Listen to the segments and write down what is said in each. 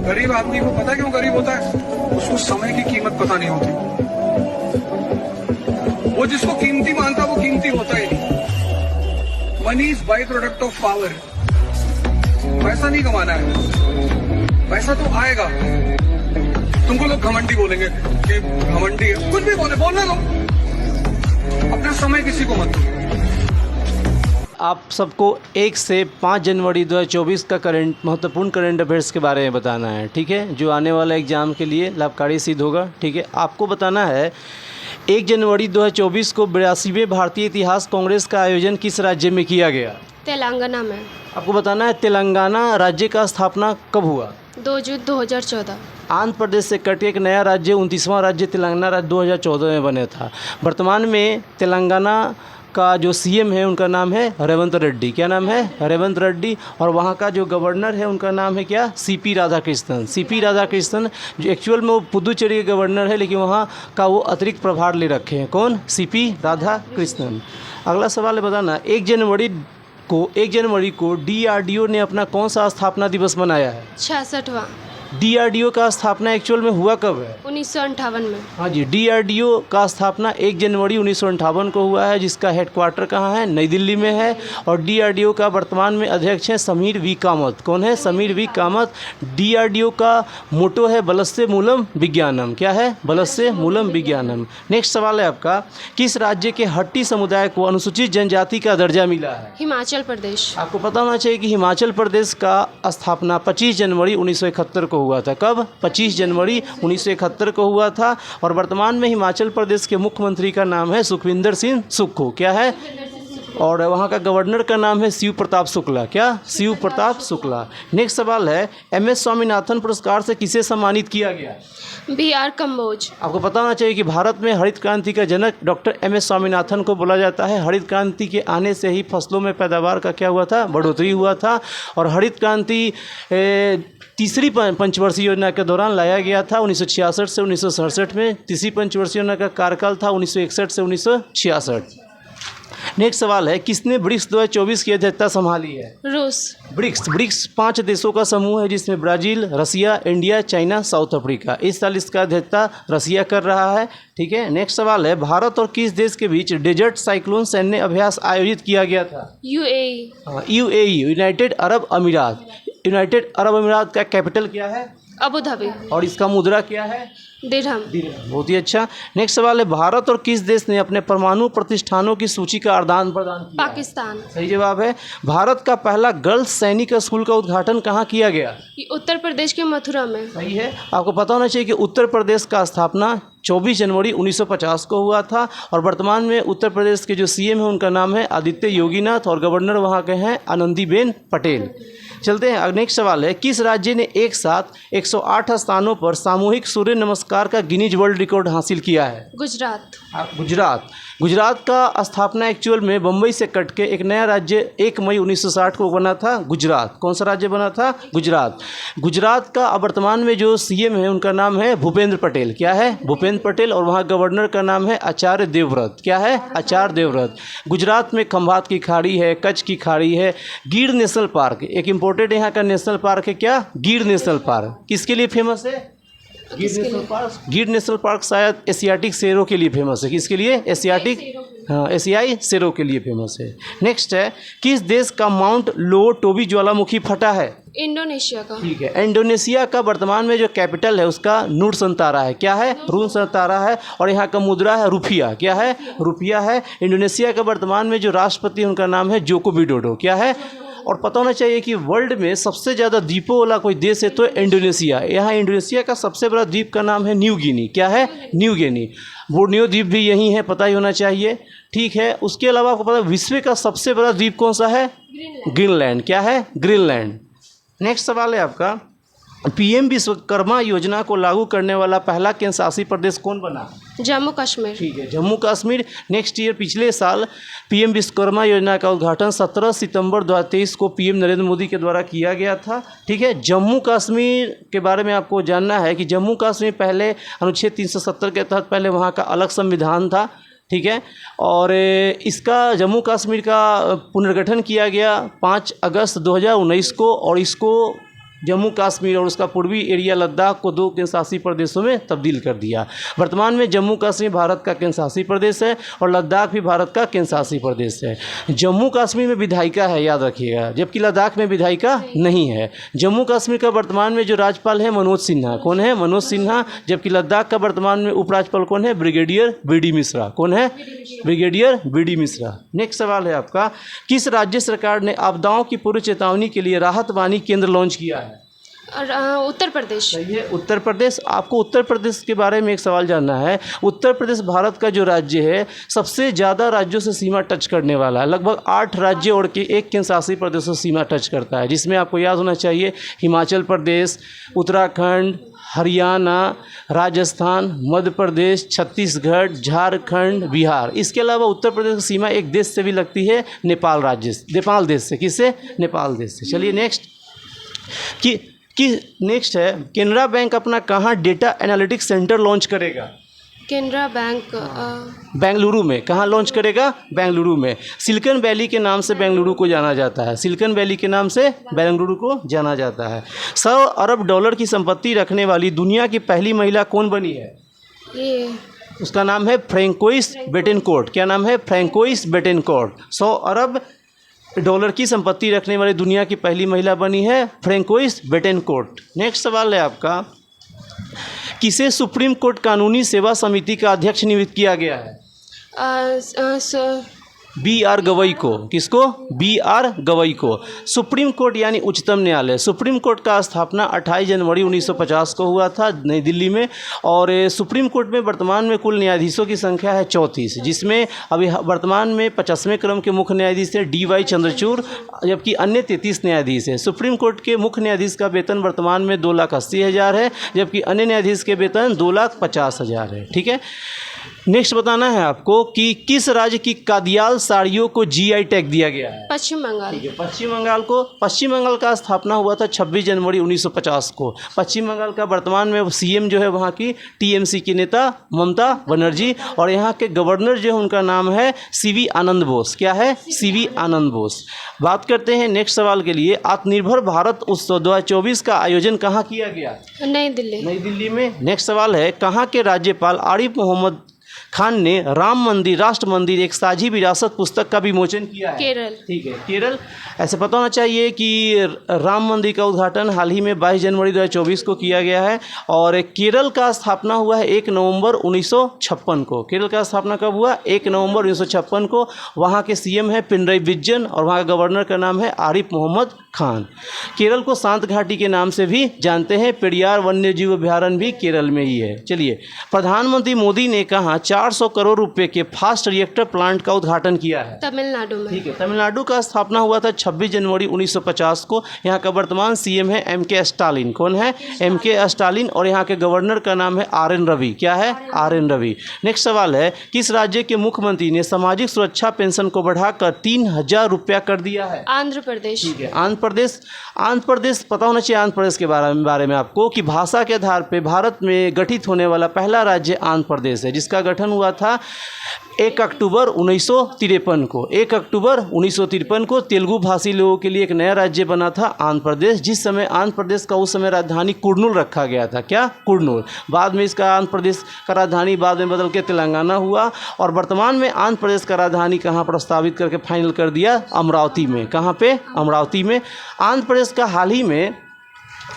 गरीब आदमी को पता क्यों गरीब होता है? उसको समय की कीमत पता नहीं होती। वो जिसको कीमती मानता वो कीमती होता ही नहीं। Money is by product of power. पैसा नहीं कमाना है, पैसा तो आएगा। तुमको लोग घमंडी बोलेंगे कि घमंडी है, कुछ भी बोलना दो, अपना समय किसी को मत दो। आप सबको 1 से 5 जनवरी 2024 का महत्वपूर्ण करंट अफेयर्स के बारे में बताना है, ठीक है, जो आने वाला एग्ज़ाम के लिए लाभकारी सिद्ध होगा। ठीक है, आपको बताना है 1 जनवरी 2024 को 82वें भारतीय इतिहास कांग्रेस का आयोजन किस राज्य में किया गया? तेलंगाना में। आपको बताना है तेलंगाना राज्य का स्थापना कब हुआ? 2 जून 2014। आंध्र प्रदेश से कट के एक नया राज्य 29वां राज्य तेलंगाना राज्य 2014 में बना था। वर्तमान में तेलंगाना का जो सीएम है उनका नाम है रेवंत रेड्डी। क्या नाम है? रेवंत रेड्डी। और वहाँ का जो गवर्नर है उनका नाम है क्या? सीपी राधाकृष्णन। सीपी राधाकृष्णन जो एक्चुअल में वो पुदुचेरी के गवर्नर है, लेकिन वहाँ का वो अतिरिक्त प्रभार ले रखे हैं। कौन? सीपी राधाकृष्णन। अगला सवाल है बताना 1 जनवरी को DRDO ने अपना कौन सा स्थापना दिवस मनाया है? 66वां। DRDO का स्थापना एक्चुअल में हुआ कब है? 1958 में। हाँ जी, DRDO का स्थापना 1 जनवरी 1958 को हुआ है, जिसका हेडक्वार्टर कहाँ है? नई दिल्ली में है। और DRDO का वर्तमान में अध्यक्ष हैं समीर वी कामत। कौन है? समीर वी कामत। DRDO का मोटो है बलस्य मूलम विज्ञानम। क्या है? बलस्य मूलम विज्ञानम। नेक्स्ट सवाल है आपका, किस राज्य के हट्टी समुदाय को अनुसूचित जनजाति का दर्जा मिला है? हिमाचल प्रदेश। आपको पता होना चाहिए कि हिमाचल प्रदेश का स्थापना 25 जनवरी 1971 को हुआ था। कब? 25 जनवरी 1971 को हुआ था। और वर्तमान में हिमाचल प्रदेश के मुख्यमंत्री का नाम है सुखविंदर सिंह सुक्खू। क्या है? और वहाँ का गवर्नर का नाम है शिव प्रताप शुक्ला। क्या? शिव प्रताप शुक्ला। नेक्स्ट सवाल है MS स्वामीनाथन पुरस्कार से किसे सम्मानित किया गया? BR कंबोज। आपको पता होना चाहिए कि भारत में हरित क्रांति का जनक डॉक्टर MS स्वामीनाथन को बोला जाता है। हरित क्रांति के आने से ही फसलों में पैदावार का क्या हुआ था? बढ़ोतरी हुआ था। और हरित क्रांति तीसरी पंचवर्षीय योजना के दौरान लाया गया था 1966 से 1967 में। तीसरी पंचवर्षीय योजना का कार्यकाल था 1961 से 1966। नेक्स्ट सवाल है किसने ब्रिक्स 2024 की अध्यक्षता संभाली है? रूस। ब्रिक्स 5 देशों का समूह है, जिसमें ब्राज़ील, रसिया, इंडिया, चाइना, साउथ अफ्रीका। इस साल इसका अध्यक्षता रसिया कर रहा है। ठीक है, नेक्स्ट सवाल है भारत और किस देश के बीच डेजर्ट साइक्लोन सैन्य अभ्यास आयोजित किया गया था? UAE। UAE यूनाइटेड अरब अमीरात। यूनाइटेड अरब अमीरात का कैपिटल क्या है? Abu Dhabi. और इसका मुद्रा क्या है? दिरहम। बहुत ही अच्छा। नेक्स्ट सवाल है भारत और किस देश ने अपने परमाणु प्रतिष्ठानों की सूची का आदान प्रदान किया? पाकिस्तान। सही जवाब है। भारत का पहला गर्ल्स सैनिक स्कूल का उद्घाटन कहाँ किया गया? उत्तर प्रदेश के मथुरा में। सही है। आपको पता होना चाहिए कि उत्तर प्रदेश का स्थापना 24 जनवरी 1950 को हुआ था। और वर्तमान में उत्तर प्रदेश के जो CM है उनका नाम है आदित्य योगीनाथ। और गवर्नर वहाँ के हैं आनंदीबेन पटेल। चलते हैं, नेक्स्ट सवाल है किस राज्य ने एक साथ 108 स्थानों पर सामूहिक सूर्य नमस्कार का गिनीज वर्ल्ड रिकॉर्ड हासिल किया है? गुजरात। गुजरात का स्थापना एक्चुअल में बम्बई से कट के एक नया राज्य 1 मई 1960 को बना था, गुजरात। कौन सा राज्य बना था? गुजरात। गुजरात का वर्तमान में जो CM है उनका नाम है भूपेंद्र पटेल। क्या है? भूपेंद्र पटेल। और वहाँ गवर्नर का नाम है आचार्य देवव्रत। क्या है? आचार्य देवव्रत। गुजरात में खंभात की खाड़ी है, कच्छ की खाड़ी है, गिर नेशनल पार्क एक इम्पोर्टेंट यहाँ का नेशनल पार्क है। क्या? गिर नेशनल पार्क। किसके लिए फेमस है? गिर नेशनल पार्क शायद एशियाटिक शेरों के लिए फेमस है। किसके लिए? एशियाई शेरों के लिए फेमस है। नेक्स्ट है किस देश का माउंट लोटोबी ज्वालामुखी फटा है? इंडोनेशिया का। ठीक है। इंडोनेशिया का वर्तमान में जो कैपिटल है उसका नूर संतारा है। क्या है? नूर संतारा है। और यहाँ का मुद्रा है रुपया। क्या है? रुपया है। इंडोनेशिया का वर्तमान में जो राष्ट्रपति उनका नाम है जोको विडोडो। क्या है? और पता होना चाहिए कि वर्ल्ड में सबसे ज़्यादा द्वीपों वाला कोई देश है तो इंडोनेशिया। यहाँ इंडोनेशिया का सबसे बड़ा द्वीप का नाम है न्यू गिनी। क्या है? New Guinea. बोर्नियो द्वीप भी यहीं है, पता ही होना चाहिए। ठीक है। उसके अलावा आपको पता है विश्व का सबसे बड़ा द्वीप कौन सा है? ग्रीनलैंड। क्या है? ग्रीनलैंड। नेक्स्ट सवाल है आपका PM विश्वकर्मा योजना को लागू करने वाला पहला केंद्र शासित प्रदेश कौन बना? जम्मू कश्मीर। ठीक है, जम्मू कश्मीर। नेक्स्ट ईयर पिछले साल PM विश्वकर्मा योजना का उद्घाटन 17 सितंबर 2023 को PM नरेंद्र मोदी के द्वारा किया गया था। ठीक है। जम्मू कश्मीर के बारे में आपको जानना है कि जम्मू कश्मीर पहले अनुच्छेद 370 के तहत पहले वहाँ का अलग संविधान था। ठीक है। और इसका जम्मू कश्मीर का पुनर्गठन किया गया 5 अगस्त 2019 को। और इसको जम्मू कश्मीर और उसका पूर्वी एरिया लद्दाख को 2 केंद्रशासित प्रदेशों में तब्दील कर दिया। वर्तमान में जम्मू कश्मीर भारत का केंद्रशासित प्रदेश है और लद्दाख भी भारत का केंद्रशासित प्रदेश है। जम्मू कश्मीर में विधायिका है, याद रखिएगा, जबकि लद्दाख में विधायिका नहीं है। जम्मू कश्मीर का वर्तमान में जो राज्यपाल है मनोज सिन्हा, कौन है? मनोज सिन्हा। जबकि लद्दाख का वर्तमान में उपराज्यपाल कौन है? Brigadier B D. मिश्रा। कौन है? Brigadier B D. मिश्रा। नेक्स्ट सवाल है आपका, किस राज्य सरकार ने आपदाओं की पूर्व चेतावनी के लिए राहत वाणी केंद्र लॉन्च किया है? और उत्तर प्रदेश। सही है, उत्तर प्रदेश। आपको उत्तर प्रदेश के बारे में एक सवाल जानना है। उत्तर प्रदेश भारत का जो राज्य है सबसे ज़्यादा राज्यों से सीमा टच करने वाला है। लगभग 8 राज्य और के 1 केंद्रशासित प्रदेश से सीमा टच करता है, जिसमें आपको याद होना चाहिए हिमाचल प्रदेश, उत्तराखंड, हरियाणा, राजस्थान, मध्य प्रदेश, छत्तीसगढ़, झारखंड, बिहार। इसके अलावा उत्तर प्रदेश की सीमा एक देश से भी लगती है, नेपाल राज्य से, नेपाल देश से। किससे? नेपाल देश से। चलिए नेक्स्ट नेक्स्ट है, केनरा बैंक अपना कहाँ डेटा एनालिटिक्स सेंटर लॉन्च करेगा? केनरा बैंक बेंगलुरु में। कहाँ लॉन्च करेगा? बेंगलुरु में। सिलिकॉन वैली के नाम से बेंगलुरु को जाना जाता है। सिलिकॉन वैली के नाम से बेंगलुरु को जाना जाता है। $100 अरब की संपत्ति रखने वाली दुनिया की पहली महिला कौन बनी है? ये उसका नाम है फ्रैंकोइस बेटेनकोर्ट। क्या नाम है? फ्रैंकोइस बेटेनकोर्ट। $100 अरब की संपत्ति रखने वाली दुनिया की पहली महिला बनी है फ्रैंकोइस बेटेनकोर्ट। नेक्स्ट सवाल है आपका, किसे सुप्रीम कोर्ट कानूनी सेवा समिति का अध्यक्ष नियुक्त किया गया है? B.R. गवई को। किसको? B.R. गवई को। सुप्रीम कोर्ट यानी उच्चतम न्यायालय। सुप्रीम कोर्ट का स्थापना 28 जनवरी 1950 को हुआ था नई दिल्ली में। और सुप्रीम कोर्ट में वर्तमान में कुल न्यायाधीशों की संख्या है 34, जिसमें अभी वर्तमान में 50वें क्रम के मुख्य न्यायाधीश हैं D.Y. चंद्रचूड़, जबकि अन्य 33 न्यायाधीश हैं। सुप्रीम कोर्ट के मुख्य न्यायाधीश का वेतन वर्तमान में 2,80,000 है, जबकि अन्य न्यायाधीश के वेतन 2,50,000 है। ठीक है, नेक्स्ट बताना है आपको कि किस राज्य की कादियाल साड़ियों को GI टैग दिया गया है? पश्चिम बंगाल। ठीक है, पश्चिम बंगाल को। पश्चिम बंगाल का स्थापना हुआ था 26 जनवरी 1950 को। पश्चिम बंगाल का वर्तमान में CM जो है वहाँ की TMC की नेता ममता बनर्जी, और यहाँ के गवर्नर जो है उनका नाम है CV आनंद बोस। क्या है? CV आनंद बोस। बात करते हैं नेक्स्ट सवाल के लिए, आत्मनिर्भर भारत उत्सव 2024 का आयोजन कहाँ किया गया? नई दिल्ली। नई दिल्ली में। नेक्स्ट सवाल है, कहाँ के राज्यपाल आरिफ मोहम्मद खान ने राम मंदिर राष्ट्र मंदिर एक साझी विरासत पुस्तक का विमोचन किया है? केरल। ठीक है, केरल। ऐसे पता होना चाहिए कि राम मंदिर का उद्घाटन हाल ही में 22 जनवरी 2024 को किया गया है। और केरल का स्थापना हुआ है 1 नवंबर 1956 को। केरल का स्थापना कब हुआ? 1 नवंबर 1956 को। वहाँ के CM है पिनरई विजयन और वहाँ का गवर्नर का नाम है आरिफ मोहम्मद खान। केरल को शांत घाटी के नाम से भी जानते हैं। पेरियार वन्य जीव अभ्यारण्य भी केरल में ही है। चलिए, प्रधानमंत्री मोदी ने कहा 400 करोड़ रुपए के फास्ट रिएक्टर प्लांट का उद्घाटन किया है? तमिलनाडु में। ठीक है, तमिलनाडु का स्थापना हुआ था 26 जनवरी 1950 को। यहाँ का वर्तमान CM है MK स्टालिन। कौन है? MK Stalin. और यहाँ के गवर्नर का नाम है RN रवि। क्या है? RN रवि। नेक्स्ट सवाल है, किस राज्य के मुख्यमंत्री ने सामाजिक सुरक्षा पेंशन को बढ़ाकर 3,000 रुपया कर दिया है? आंध्र प्रदेश। ठीक है, आंध्र प्रदेश। आंध्र प्रदेश पता होना चाहिए आंध्र प्रदेश के बारे में आपको कि भाषा के आधार पर भारत में गठित होने वाला पहला राज्य आंध्र प्रदेश है, जिसका गठन हुआ था 1 अक्टूबर 1953 को। 1 अक्टूबर 1953 को तेलुगु भाषी लोगों के लिए एक नया राज्य बना था आंध्र प्रदेश, जिस समय आंध्र प्रदेश का उस समय राजधानी कुर्नूल रखा गया था। क्या? कुर्नूल। बाद में इसका आंध्र प्रदेश का राजधानी बाद में बदल के तेलंगाना हुआ। और वर्तमान में आंध्र प्रदेश का राजधानी कहाँ प्रस्तावित करके फाइनल कर दिया? अमरावती में। कहाँ पे? अमरावती में। आंध्र प्रदेश का हाल ही में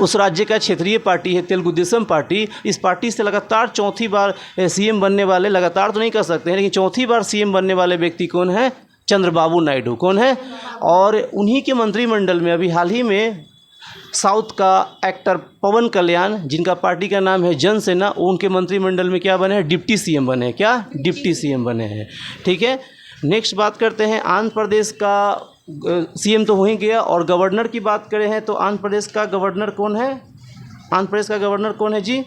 उस राज्य का क्षेत्रीय पार्टी है तेलुगु देशम पार्टी। इस पार्टी से लगातार चौथी बार CM बनने वाले, लगातार तो नहीं कर सकते हैं लेकिन चौथी बार CM बनने वाले व्यक्ति कौन है? चंद्रबाबू नायडू। कौन है? और उन्हीं के मंत्रिमंडल में अभी हाल ही में साउथ का एक्टर पवन कल्याण, जिनका पार्टी का नाम है जनसेना, उनके मंत्रिमंडल में क्या बने हैं? डिप्टी CM बने हैं। क्या? डिप्टी CM बने हैं। ठीक है, नेक्स्ट बात करते हैं आंध्र प्रदेश का CM तो हो ही गया। और गवर्नर की बात करें हैं तो आंध्र प्रदेश का गवर्नर कौन है? आंध्र प्रदेश का गवर्नर कौन है जी?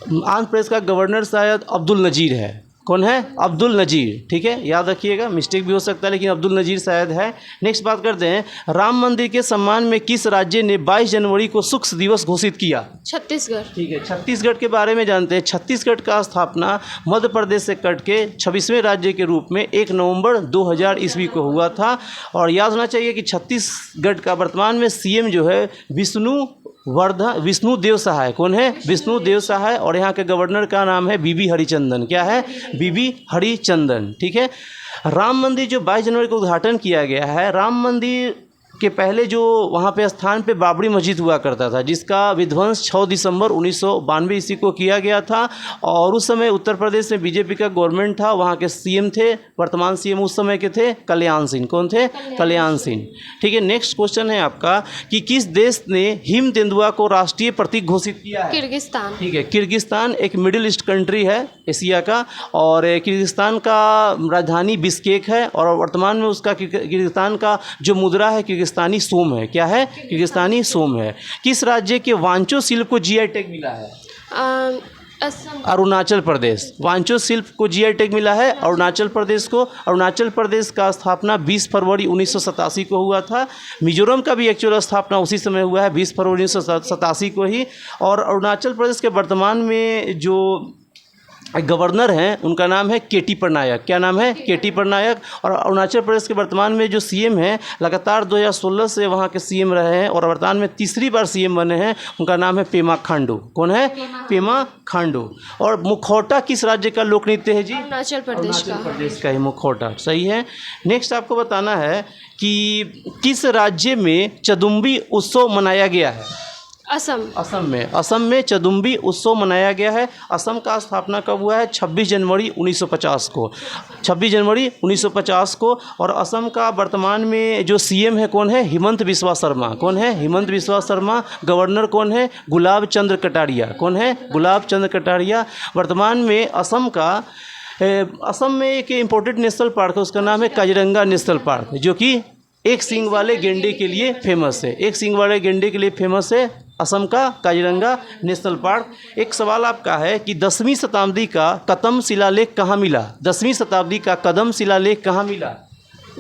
आंध्र प्रदेश का गवर्नर शायद अब्दुल नज़ीर है। कौन है? अब्दुल नज़ीर। ठीक है, याद रखिएगा, मिस्टेक भी हो सकता है लेकिन अब्दुल नज़ीर शायद है। नेक्स्ट बात करते हैं, राम मंदिर के सम्मान में किस राज्य ने 22 जनवरी को शुक्र दिवस घोषित किया? छत्तीसगढ़। ठीक है, छत्तीसगढ़ के बारे में जानते हैं। छत्तीसगढ़ का स्थापना मध्य प्रदेश से कट के 26वें राज्य के रूप में 1 नवंबर 2000 ईस्वी को हुआ था। और याद होना चाहिए कि छत्तीसगढ़ का वर्तमान में सीएम जो है विष्णुदेव सहाय। कौन है? विष्णुदेव सहाय। और यहाँ के गवर्नर का नाम है बीबी हरिचंदन। क्या है? बीबी हरिचंदन। ठीक है, राम मंदिर जो 22 जनवरी को उद्घाटन किया गया है, राम मंदिर के पहले जो वहाँ पे स्थान पे बाबरी मस्जिद हुआ करता था, जिसका विध्वंस 6 दिसंबर 1992 ईस्वी को किया गया था। और उस समय उत्तर प्रदेश में बीजेपी का गवर्नमेंट था। वहाँ के सीएम थे, वर्तमान सीएम उस समय के थे कल्याण सिंह। कौन थे? कल्याण सिंह। ठीक है, नेक्स्ट क्वेश्चन है आपका कि किस देश ने हिम तेंदुआ को राष्ट्रीय प्रतीक घोषित किया है? किर्गिस्तान। ठीक है, किर्गिस्तान एक मिडिल ईस्ट कंट्री है एशिया का। और किर्गिस्तान का राजधानी बिश्केक है। और वर्तमान में उसका किर्गिस्तान का जो मुद्रा है किर्गिस्तानी सोम है। क्या है? किर्गिस्तानी सोम है। किस राज्य के वांचो शिल्प को जीआई टैग मिला है? असम। अरुणाचल प्रदेश। वांचो शिल्प को जीआई टैग मिला है अरुणाचल प्रदेश को। अरुणाचल प्रदेश का स्थापना 20 फरवरी 1987 को हुआ था। मिजोरम का भी एक्चुअल स्थापना उसी समय हुआ है, 20 फरवरी 1987 को ही। और अरुणाचल प्रदेश के वर्तमान में जो गवर्नर हैं उनका नाम है केटी पटनायक। क्या नाम है? केटी पटनायक। और अरुणाचल प्रदेश के वर्तमान में जो सीएम हैं, लगातार 2016 से वहाँ के सीएम रहे हैं और वर्तमान में तीसरी बार सीएम बने हैं, उनका नाम है पेमा खांडू। कौन है? पेमा खांडू। और मुखौटा किस राज्य का लोक नृत्य है जी? अरुणाचल प्रदेश का। अरुणाचल प्रदेश का ही मुखौटा। सही है। नेक्स्ट आपको बताना है कि किस राज्य में चदुम्बी उत्सव मनाया गया है? असम में चदुम्बी उत्सव मनाया गया है। असम का स्थापना कब हुआ है? 26 जनवरी 1950 को। 26 जनवरी 1950 को। और असम का वर्तमान में जो सीएम है कौन है? हिमंत बिस्वा शर्मा। कौन है? हिमंत बिस्वा शर्मा। गवर्नर कौन है? गुलाब चंद्र कटारिया। कौन है? गुलाब चंद्र कटारिया। वर्तमान में असम में एक इम्पोर्टेंट नेशनल पार्क है, उसका नाम है काजीरंगा नेशनल पार्क, जो कि एक सींग वाले गेंडे के लिए फेमस है। एक सींग वाले गेंडे के लिए फेमस है असम का काजीरंगा नेशनल पार्क। एक सवाल आपका है कि 10वीं शताब्दी का कदम शिलालेख कहाँ मिला? 10वीं शताब्दी का कदम शिलालेख कहाँ मिला?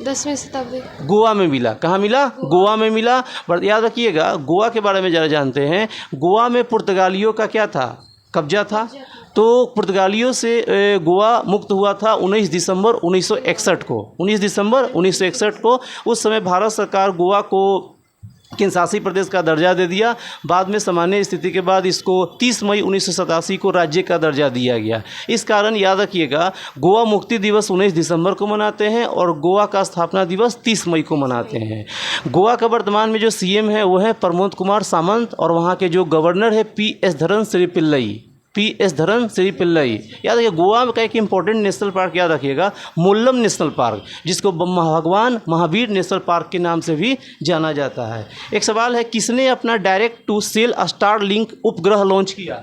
10वीं शताब्दी गोवा में मिला। कहाँ मिला? गोवा में मिला। याद रखिएगा, गोवा के बारे में ज़रा जानते हैं। गोवा में पुर्तगालियों का क्या था? कब्जा था। तो पुर्तगालियों से गोवा मुक्त हुआ था 19 दिसंबर 1961 को। 19 दिसंबर 1961 को। उस समय भारत सरकार गोवा को केंद्रशासित प्रदेश का दर्जा दे दिया। बाद में सामान्य स्थिति के बाद इसको 30 मई 1987 को राज्य का दर्जा दिया गया। इस कारण याद रखिएगा, गोवा मुक्ति दिवस 19 दिसंबर को मनाते हैं और गोवा का स्थापना दिवस 30 मई को मनाते हैं। गोवा का वर्तमान में जो सीएम है वो है प्रमोद कुमार सामंत। और वहाँ के जो गवर्नर है PS धरन श्री पिल्लई। याद रखिए, गोवा का एक इम्पोर्टेंट नेशनल पार्क याद रखिएगा, मोल्लम नेशनल पार्क, जिसको भगवान महावीर नेशनल पार्क के नाम से भी जाना जाता है। एक सवाल है, किसने अपना डायरेक्ट टू सेल स्टारलिंक उपग्रह लॉन्च किया?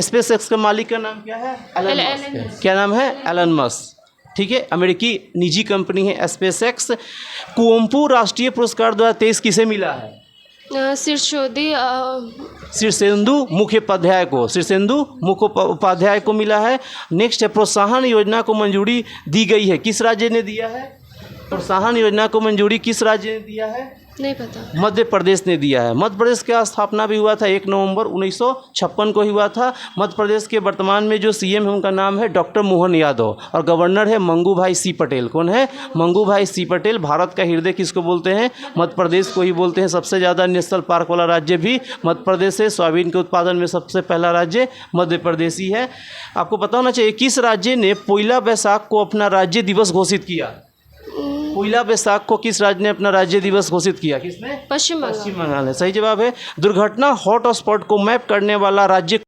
स्पेसएक्स का मालिक का नाम क्या है? Elon Musk. क्या नाम है? Elon Musk. ठीक है, अमेरिकी निजी कंपनी है स्पेसएक्स। कुवेंपु राष्ट्रीय पुरस्कार 2023 किसे मिला है? शीर्षेंदु मुखोपाध्याय को मिला है। नेक्स्ट है, प्रोत्साहन योजना को मंजूरी दी गई है, किस राज्य ने दिया है? प्रोत्साहन योजना को मंजूरी किस राज्य ने दिया है? नहीं पता। मध्य प्रदेश ने दिया है। मध्य प्रदेश का स्थापना भी हुआ था 1 नवंबर 1956 को ही हुआ था। मध्य प्रदेश के वर्तमान में जो सीएम है उनका नाम है डॉक्टर मोहन यादव और गवर्नर है मंगू भाई सी पटेल। कौन है? मंगू भाई सी पटेल। भारत का हृदय किसको बोलते हैं? मध्य प्रदेश को ही बोलते हैं। सबसे ज़्यादा नेशनल पार्क वाला राज्य भी मध्य प्रदेश है। सोयाबीन के उत्पादन में सबसे पहला राज्य मध्य प्रदेश ही है। आपको पता होना चाहिए किस राज्य ने पोइला बैसाख को अपना राज्य दिवस घोषित किया? पोइला बैसाख को किस राज्य ने अपना राज्य दिवस घोषित किया? किसने? पश्चिम बंगाल है। सही जवाब है। दुर्घटना हॉट स्पॉट को मैप करने वाला राज्य